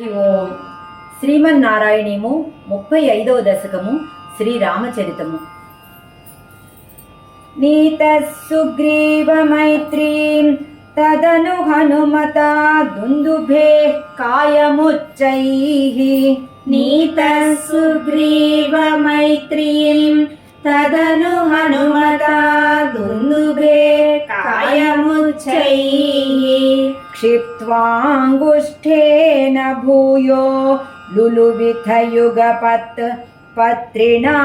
ఓం శ్రీమన్నారాయణేమో 35వ దశకము శ్రీరామచరితము. నీతః సుగ్రీవ మైత్రీం తదను హనుమతా దుందుభేః కాయముచ్చైః. నీతః సుగ్రీవ మైత్రీం తదను హనుమతా దుందుభేః కాయముచ్చైః. क्षिप्त्वाङ्गुष्ठेन भूयो लुलुविथयुगपत् पत्रिणा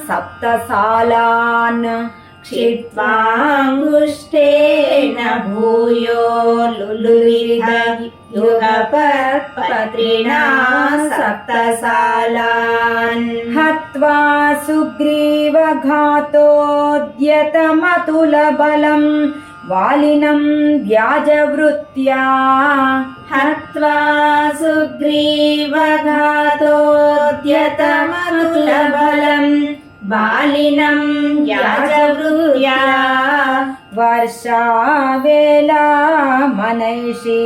सप्तसालान्. क्षिप्त्वाङ्गुष्ठेन भूयो लुलुविथयुगपत् पत्रिणा सप्तसालान्. हत्वा सुग्रीवघातोद्यतमतुलबलम् वालिनं व्याजवृत्त्या. हत्वा सुग्रीवघातोद्यतमतुलबलं वालिनं व्याजवृत्त्या. वर्षावेला मनैषी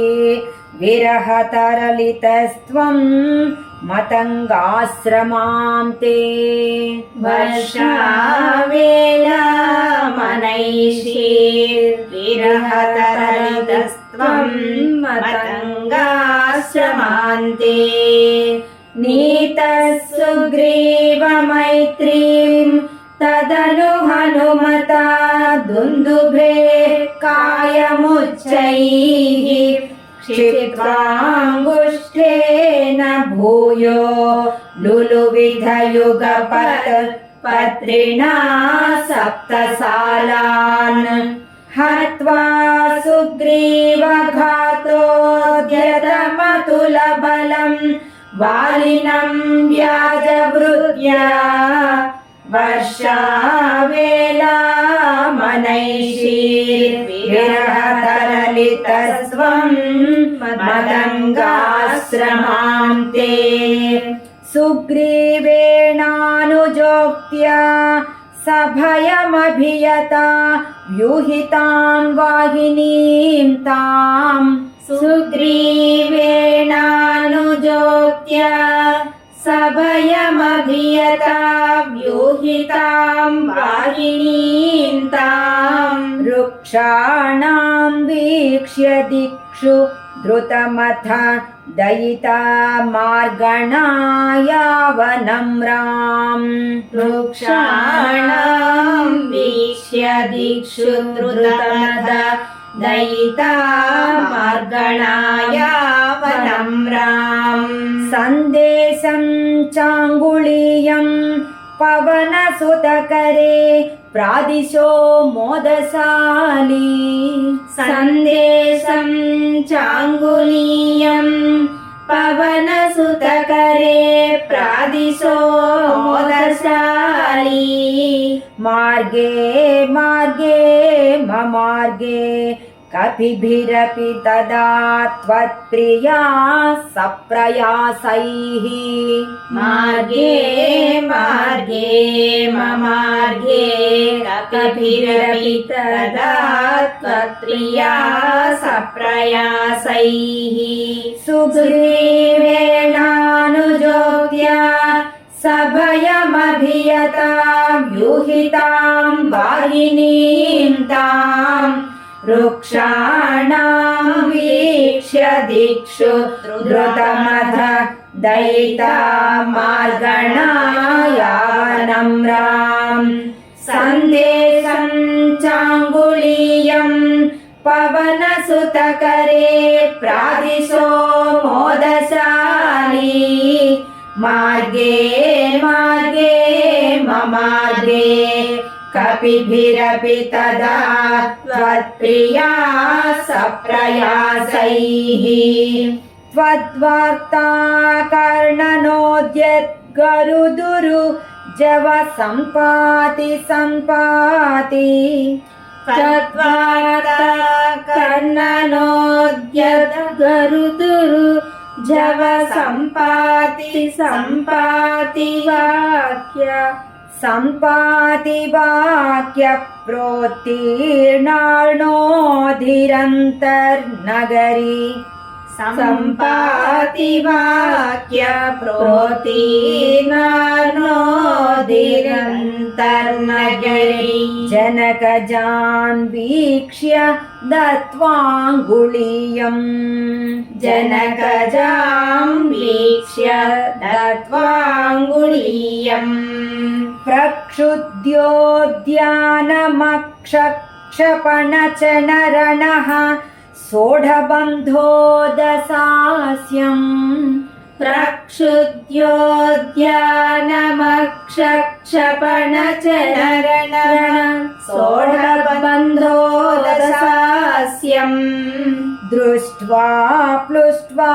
विरहतरलितस्त्वं मतङ्गाश्रमां ते. वर्षावेला मनैषीर्विरहतरलितस्त्वं मतङ्गाश्रमान्ते. नीतः सुग्रीवमैत्रीं तदनु हनुमता दुन्दुभेः कायमुच्चैः. क्षिप्त्वाङ्गुष्ठेन भूयो लुलुविथयुगपत् पत्रिणा सप्तसालान्. हत्वा सुग्रीवघातोद्यतमतुलबलं वालिनं व्याजवृत्त्या. वर्षावेला मनैषीर्विरहतरलितस्त्वं मतङ्गाश्रमां ते. सुग्रीवेणानुजोक्त्या सभयमभियता व्यूहितां वाहिनीं ताम्. सुग्रीवेणानुजोक्त्या सभयमभियता व्यूहितां वाहिनीं ताम्. वृक्षाणां वीक्ष्य दिक्षु द्रुतमथ दयिता मार्गणायावनम्राम्. वृक्षाणां वीक्ष्य दिक्षु द्रुतमथ दयिता मार्गणायावनम्राम्. सन्देशं चाङ्गुलीयं पवनसुतकरे प्रादिशो मोदशाली. सन्देशं चाङ्गुलीयं पवनसुतकरे प्रादिशो मोदशाली. मार्गे मार्गे ममार्गे कपिभिरपि तदा त्वत्प्रिया सप्रयासैः. मार्गे मार्गे ममार्गे कपिभिरपि तदा त्वत्प्रिया सप्रयासैः. सुग्रीवेणानुजोक्त्या सभयमभियता व्यूहितां वाहिनीं ताम्. वृक्षाणां वीक्ष्य दिक्षु द्रुतमथ दयिता मार्गणायावनम्राम्. सन्देशं चाङ्गुलीयं पवनसुतकरे प्रादिशो मोदशाली. मार्गे मार्गे ममार्गे कपिभिरपि तदा त्वत्प्रिया सप्रयासैः. त्वद्वार्ता कर्णनोद्यद्गरुदुरु जव सम्पाति सम्पाति. त्वद्वार्ता कर्णनोद्यद्गरुदुरु जव सम्पाति सम्पाति. वाक्य सम्पाति वाक्य प्रोत्तीर्णार्णोऽधिरन्तर्नगरी. सम्पाति वाक्य प्रोतीनार्नोदिरन्तर्नगरी जनकजान् वीक्ष्य दत्वाङ्गुलीयम् जनकजां वीक्ष्य दत्वाङ्गुलीयम् प्रक्षुद्योद्यानमक्षक्षपणचनरणः सोढबन्धो दशास्यम् प्रक्षुद्योद्यानमक्षक्षपणचनरण सोढबन्धो दशास्यम् दृष्ट्वा प्लुष्ट्वा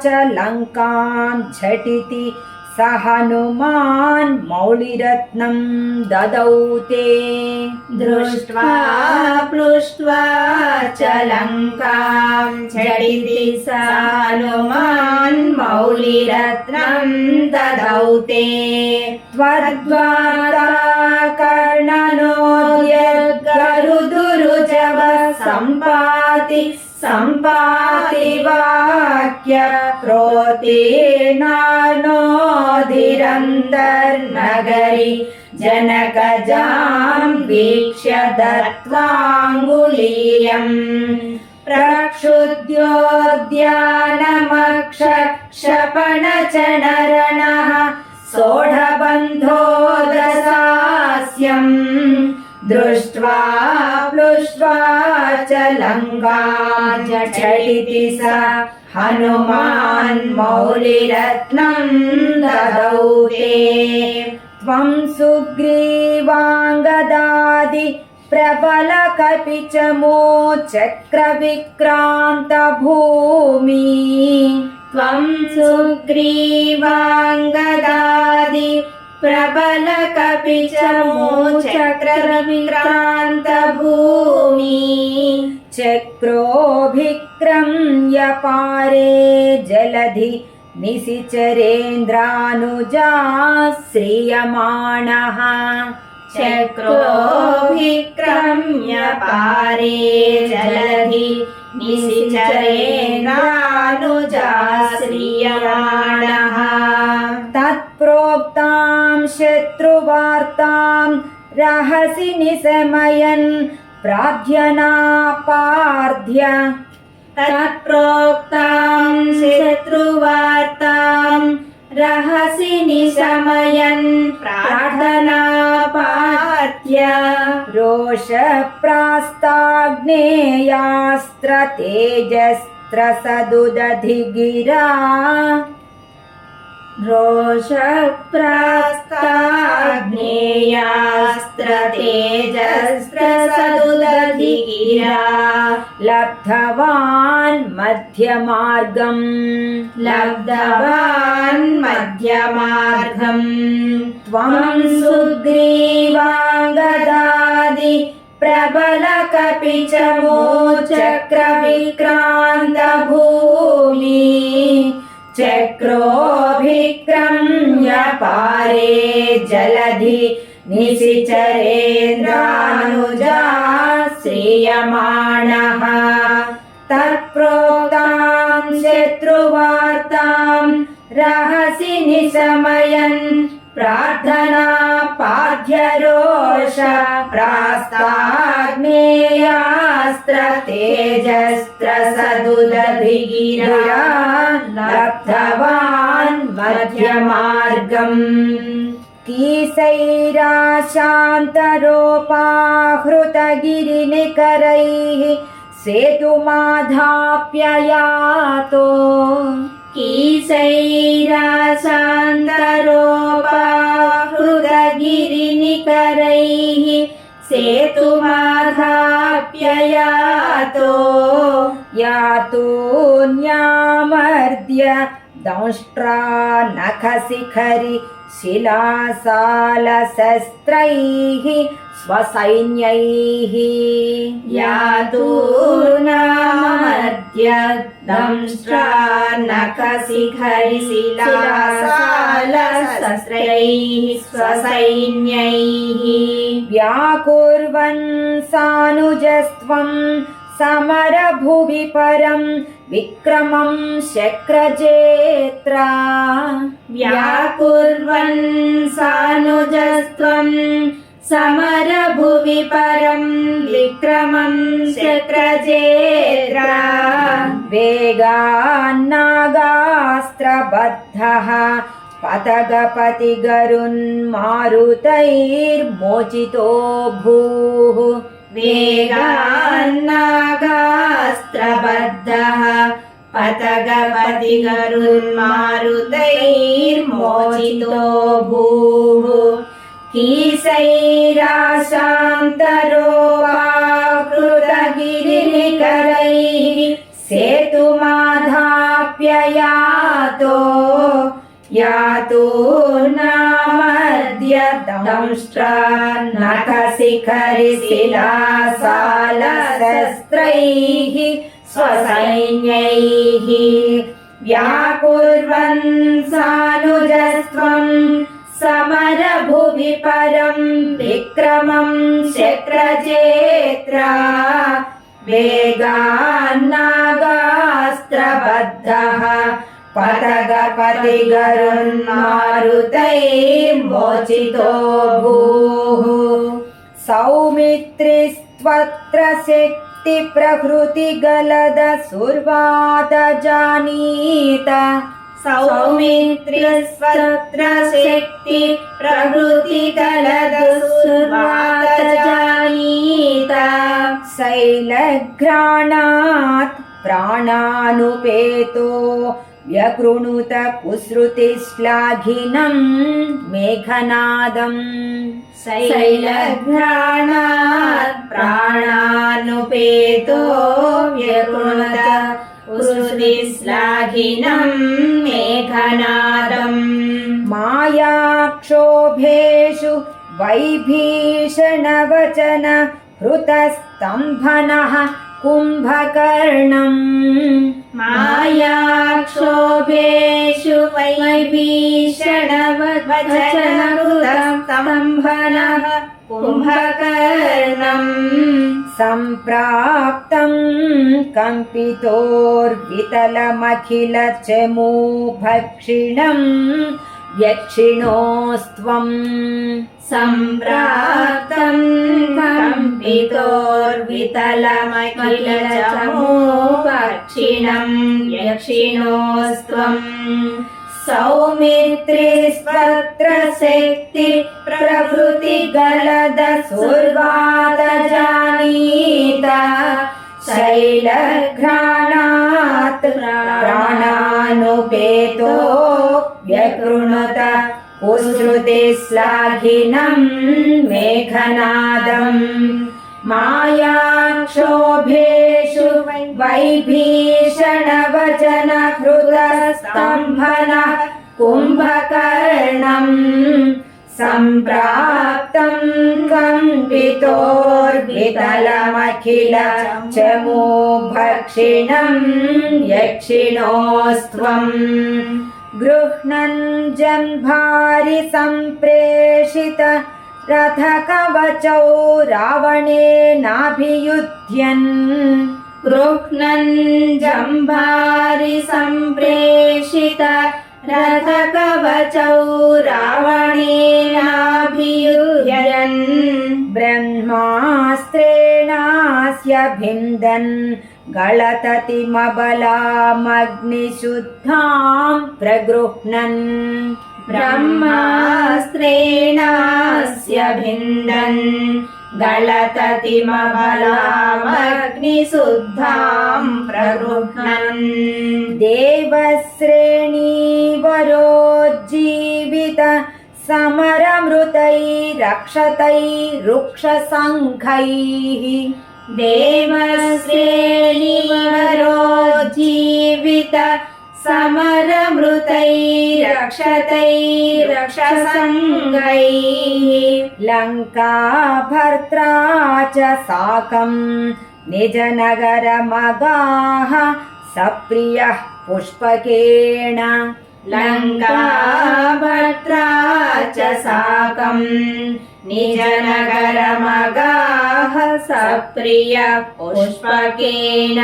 च लङ्कां झटिति स हनुमान् मौलिरत्नं ददौ ते दृष्ट्वा प्लुष्ट्वा च लङ्कां झटिति स हनुमान् मौलिरत्नं ददौ ते त्वद्वार्ता कर्णनोद्यद्गरुदुरुजव सम्पाति वाक्य प्रोतीनार्नोदिरन्तर्नगरी जनकजां वीक्ष्य दत्वाङ्गुलीयम् प्रक्षुद्योद्यानमक्षक्षपणचनरणः सोढबन्धो दशास्यम् दृष्ट्वा प्लुष्ट्वा च लङ्कां झटिति स हनुमान् मौलिरत्नं ददौ ते त्वं सुग्रीवाङ्गदादि प्रबलकपिचमो चक्रविक्रान्तभूमि त्वं सुग्रीवाङ्गदादि प्रबलकपिचमो चक्रविक्रान्तभूमि चक्रोभिक्रम्य पारे जलधि निशिचरेन्द्रानुजाश्रियमाणः चक्रोभिक्रम्य पारे जलधि निशिचरेन्द्रानुजाश्रियमाणः तत्प्रोक्तां शत्रुवार्तां रहसि निशमयन् प्रार्थ्यनापार्थ्य तत्प्रोक्तां शत्रुवार्तां रहसि निशमयन् प्रार्थनापार्थ्य रोषप्रास्ताग्नेयास्त्रतेजस्त्रसदुदधिगिरा रोषप्रास्ताग्नेयास्त्रतेजस्त्रसदुदधिगिरा लब्धवान् मध्यमार्गम् त्वं सुग्रीवाङ्गदादि प्रबलकपिचमो चक्रविक्रान्तभूमि चक्रोभिक्रम्य पारे जलधि निशिचरेन्द्रानुजाश्रियमाणः तत्प्रोक्तां शत्रुवार्तां रहसि निशमयन् प्रार्थनापार्थ्यरोष प्रास्ताग्नेयास्त्रतेजस्त्रसदुदधिगिरा लब्धवान् मध्यमार्गम् कीसैराशान्तरोपाहृतगिरिनिकरैः सेतुमाधाप्ययातो कीसैराशान्तरोपाहृतगिरिनिकरैः सेतुमाधाप्ययातो यातोऽन्यामर्द्य दंष्ट्रा नखशिखरि शिलासालशस्त्रैः स्वसैन्यैः यातूर्नामद्य दंष्ट्रा नखशिखरि शिलासालशस्त्रैः स्वसैन्यैः व्याकुर्वन् सानुजस्त्वं समरभुवि परं विक्रमं शक्रजेत्रा व्याकुर्वन् सानुजस्त्वं समरभुवि परं विक्रमं शक्रजेत्रा वेगान्नागास्त्रबद्धः पतगपतिगरुन्मारुतैर्मोचितो भूः वेगान्नागास्त्रबद्धः पतगपतिगरुन्मारुतैर्मोचितो भूः कीशैराशान्तरो वाकृतगिरिनिकरैः सेतुमाधाप्ययातो यातो नामद्य दंष्ट्रानखशिखरिशिलासालशस्त्रैः स्वसैन्यैः व्याकुर्वन् सानुजस्त्वं समरभुवि परं विक्रमं शक्रजेत्रा वेगान्नागास्त्रबद्धः पतगपतिगरुन्मारुतैर्मोचितो भूः सौमित्रिस्त्वत्र शक्तिप्रभृतिगलदसुर्वादजानीत सौमित्रिस्वत्र शक्ति प्रभृतिगलदसुर्वातजानीत शैलघ्राणात् प्राणानुपेतो व्यकृणुत कुसृतिश्लाघिनं मेघनादम् शैलघ्राणात् प्राणानुपेतो व्यकृणुत कुसृतिश्लाघिनं मेघनादम् मायाक्षोभेषु वैभीषणवचन हृतस्तम्भनः कुम्भकर्णम् मायाक्षोभेषु वैभीषणवचनहृतस्तम्भनः कुम्भकर्णम् सम्प्राप्तं कम्पितोर्वितलमखिलचमूभक्षिणं यक्षिणोस्त्वम् सम्प्राप्तं कम्पितोर्वितलमखिलचमूभक्षिणं यक्षिणोस्त्वम् सौमित्रिस्त्वत्र शक्ति प्रभृतिगलदसुर्वातजानीत शैलघ्राणात् प्राणानुपेतो व्यकृणुत कुसृतिश्लाघिनं मेघनादम् मायाक्षोभेषु वैभीषणवचन हृतस्तम्भनः कुम्भकर्णम् सम्प्राप्तं कम्पितोर्वितलमखिलचमूभक्षिणं यक्षिणोस्त्वम् गृह्णन् जम्भारि सम्प्रेषित रथकवचौ रावणेनाभियुध्यन् गृह्णन् जम्भारि सम्प्रेषित रथकवचौ रावणेनाभियुध्यन् ब्रह्मास्त्रेणास्य भिन्दन् गलततिमबलामग्निशुद्धां प्रगृह्णन् ब्रह्मास्त्रेणास्य भिन्दन् गलततिमबलामग्निशुद्धां प्रगृह्णन् देवश्रेणीवरोज्जीवित समरमृतैरक्षतैरुक्षसङ्घैः देवश्रेणीवरोज्जीवित समरमृतैरक्षतैरक्षसङ्गैः लङ्काभर्त्रा च साकं निजनगरमगाः सप्रियः पुष्पकेण लङ्काभद्रा च साकम् निजनगरमगाः सप्रिय पुष्पकेन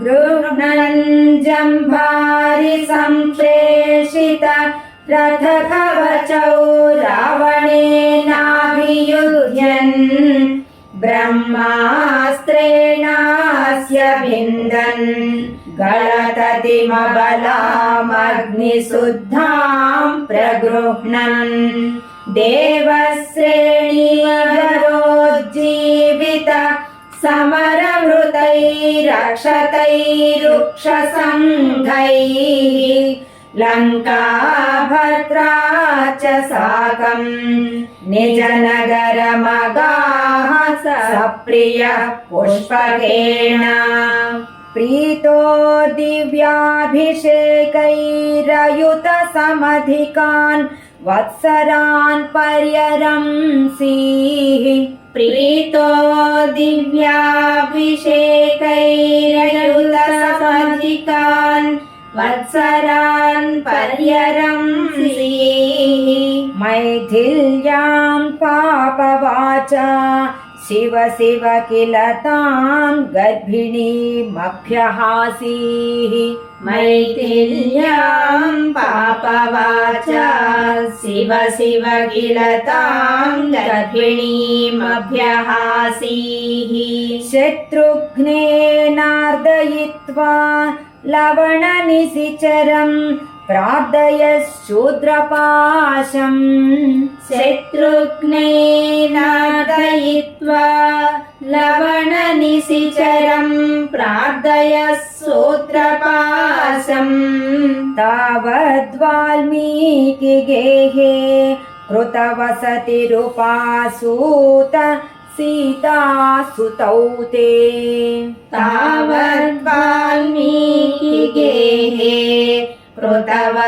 गृह्णन् जम्भारि सम्प्रेषित रथकवचौ रावणेनाभियुध्यन् ब्रह्मास्त्रेणास्य भिन्दन् गलततिमबलामग्निशुद्धां प्रगृह्णन् देवश्रेणीवरोज्जीवित समरमृतैरक्षतैरुक्षसङ्घैः लङ्काभद्रा च साकम् निजनगरमगाः सप्रिय पुष्पकेण प्रीतो दिव्याभिषेकैरयुत समधिकान् वत्सरान् पर्यरंसीः प्रीतो दिव्याभिषेकैरयुत समधिकान् वत्सरान् पर्यरंसीः मैथिल्यां पापवाचा शिव शिव किल तां गर्भिणीमभ्यहासीः मैथिल्यां पापवाचा शिव शिव किल तां गर्भिणीमभ्यहासीः शत्रुघ्नेनार्दयित्वा लवणनिशिचरं प्रार्थयशूद्रपाशम् शत्रुघ्नेनार्दयित्वा लवणनिशिचरं प्रार्थयशूद्रपाशम् तावद्वाल्मीकिगेहे कृतवसतिरुपासूत सीतासुतौ ते तावद्वाल्मीकिगेहे कृतवसतिरुपासूत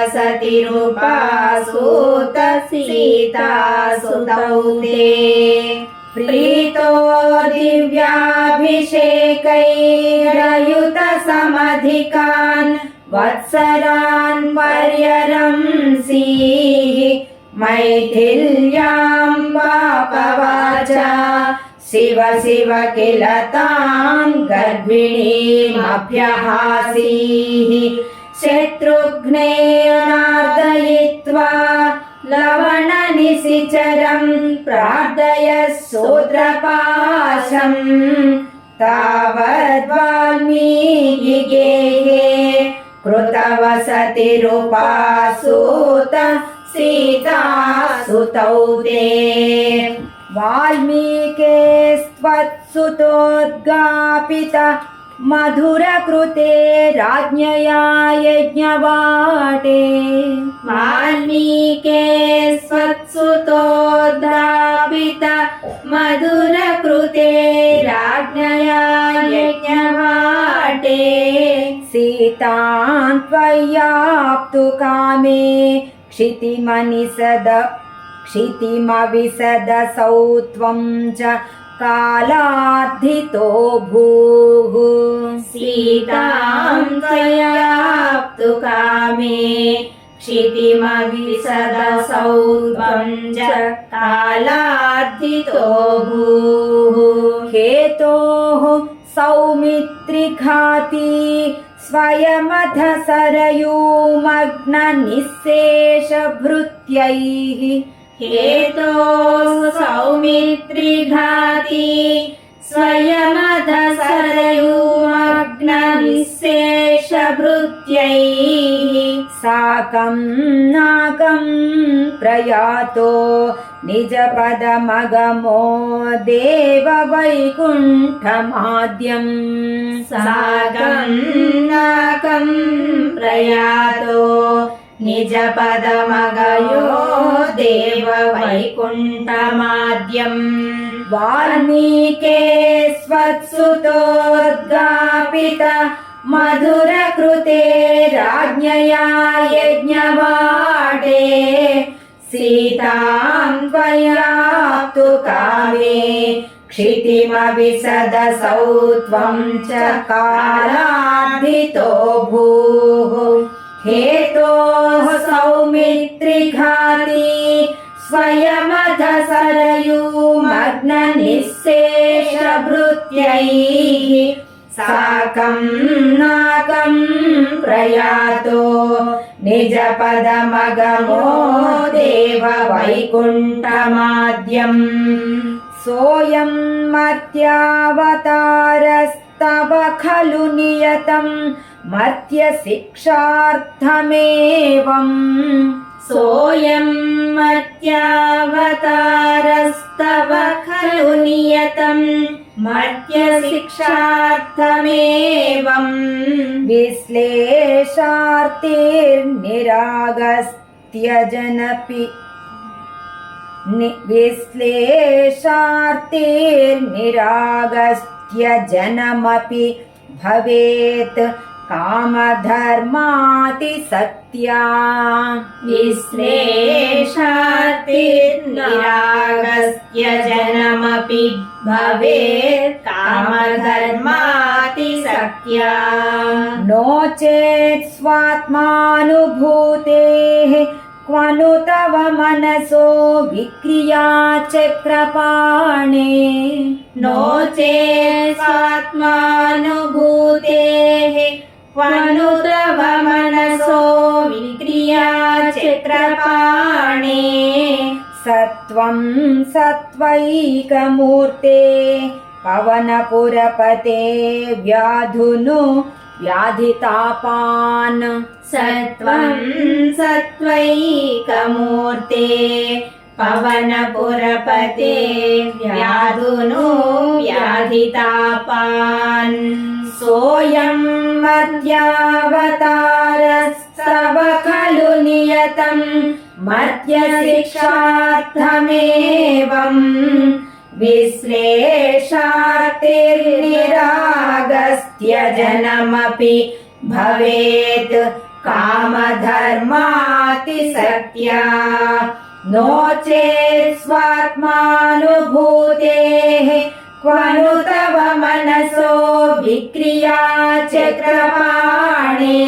सीतासुतौ ते प्रीतो दिव्याभिषेकैरयुत समधिकान् वत्सरान् पर्यरंसीः मैथिल्यां पापवाचा शिव शिव किल तां गर्भिणीमभ्यहासीः शत्रुघ्नेनार्दयित्वा लवणनिशिचरं प्रार्थयशूद्रपाशम् तावद्वाल्मीकिगेहे कृतवसतिरुपासूत सीतासुतौ ते वाल्मीकेस्त्वत्सुतोद्गापित मधुरकृते राज्ञया यज्ञवाटे वाल्मीकेस्त्वत्सुतोद्गापित मधुरकृते राज्ञया यज्ञवाटे सीतां त्वय्याप्तु कामे क्षितिमविसदसौ त्वं च कालार्धितो भूः सीतां त्वयाप्तु कामे क्षितिमविसदसौ त्वं च कालार्धितो भूः हेतोः सौमित्रिघाती स्वयमथ सरयूमग्ननिःशेषभृत्यैः हेतोः सौमित्रिघाती स्वयमथ सरयूमग्ननिःशेषभृत्यैः साकं नाकं प्रयातो निजपदमगमो देववैकुण्ठमाद्यम् साकं नाकं प्रयातो निजपदमगयो देववैकुण्ठमाद्यम् वाल्मीके स्वत्सुतोद्गापित मधुरकृते राज्ञया यज्ञवाटे सीतां त्वयाप्तु कामे क्षितिमविसदसौ त्वं च कालार्धितो भूः हेतो त्रिघाती स्वयमथ सरयूमग्न निःशेषभृत्यैः साकं नाकं प्रयातो निजपदमगमो देव वैकुण्ठमाद्यम् सोऽयं मर्त्यावतारस्तव खलु नियतं मर्त्यशिक्षार्थमेवम् सोऽयं मर्त्यावतारस्तव खलु नियतं मर्त्यशिक्षार्थमेवम् विश्लेषार्तिर्निरागस्त्यजनमपि भवेत् कामधर्मातिसक्त्या विश्लेषार्तिर्निरागस्त्यजनमपि भवेत् कामधर्मातिसक्त्या नो चेत् स्वात्मानुभूतेः क्वनु तव मनसो विक्रिया चक्रपाणे नो चेत् स्वात्मानुभूतेः क्वनु तव मनसो विक्रिया चक्रपाणे सत्वं सत्वैकमूर्ते पवनपुरपते व्याधुनु व्याधितापान् सत्वं सत्वैकमूर्ते पवनपुरपते व्याधुनु व्याधितापान् सोऽयं मर्त्यावतारस्तव खलु नियतं मर्त्यशिक्षार्थमेवम् विश्लेषार्तिर्निरागस्त्यजनमपि भवेत् कामधर्मातिसक्त्या नो चेत् स्वात्मानुभूतेः क्वनु तव मनसो विक्रिया चक्रपाणे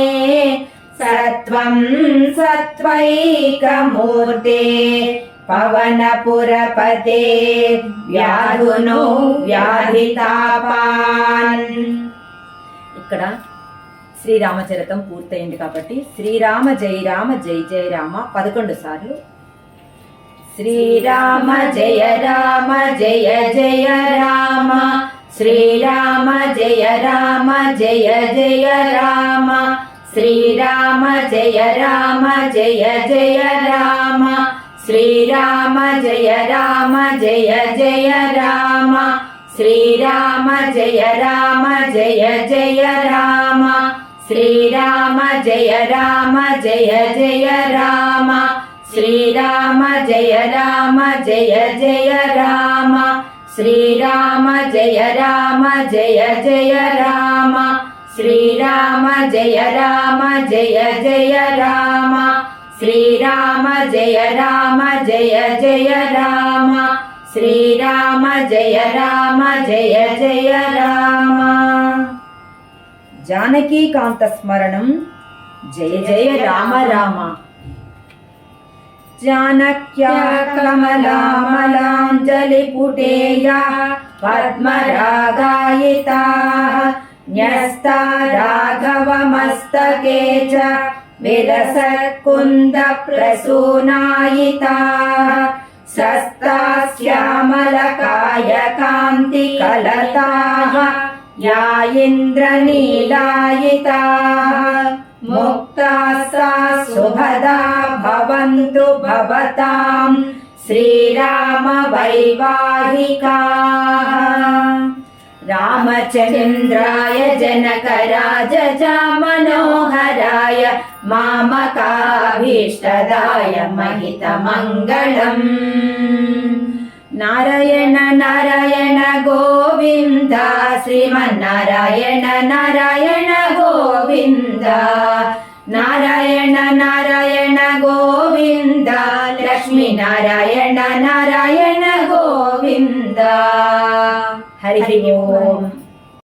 सत्वं सत्वैकमूर्ते पवनपुरपते व्याधुनो వ్యాధితాపాన్. ఇక్కడ శ్రీరామచరితం పూర్తయింది కాబట్టి శ్రీరామ జై రామ జై జయ రామ 11 సార్లు. శ్రీరామ జయ రామ జయ జయ రామ శ్రీరామ జయ రామ జయ జయ రామ శ్రీరామ జయ రామ జయ జయ రామ శ్రీరామ జయ రామ జయ జయ రామ శ్రీరామ జయ రామ జయ జయ రామ శ్రీరామ జయ రామ జయ జయ రామ శ్రీరామ జయ రామ జయ జయ రామ శ్రీరామ జయ రామ జయ జయ రామ శ్రీరామ జయ రామ జయ జయ రామ శ్రీరామ జయ రామ జయ జయ రామ శ్రీరామ జయ రామ జయ జయ రామ. జానకీకాంత స్మరణం. జయ జయ రామ రామ. जानक्या कमलामलाञ्जलिपुटेया पद्मरागायिताः न्यस्ता राघवमस्तके च विलसत्कुन्दप्रसूनायिताः सस्ता श्यामलकायकान्तिकलताः या इन्द्रनीलायिताः मुक्ता सा शुभदा भवन्तु भवतां श्रीराम वैवाहिकाः. रामचन्द्राय जनकराजजा मनोहराय मामकाभीष्टदाय महितमङ्गलम्. नारायण नारायण गोविन्द श्रीमन्नारायण नारायण गोविन्द नारायण नारायण गोविन्द लक्ष्मी नारायण नारायण गोविन्द. हरि ओम्.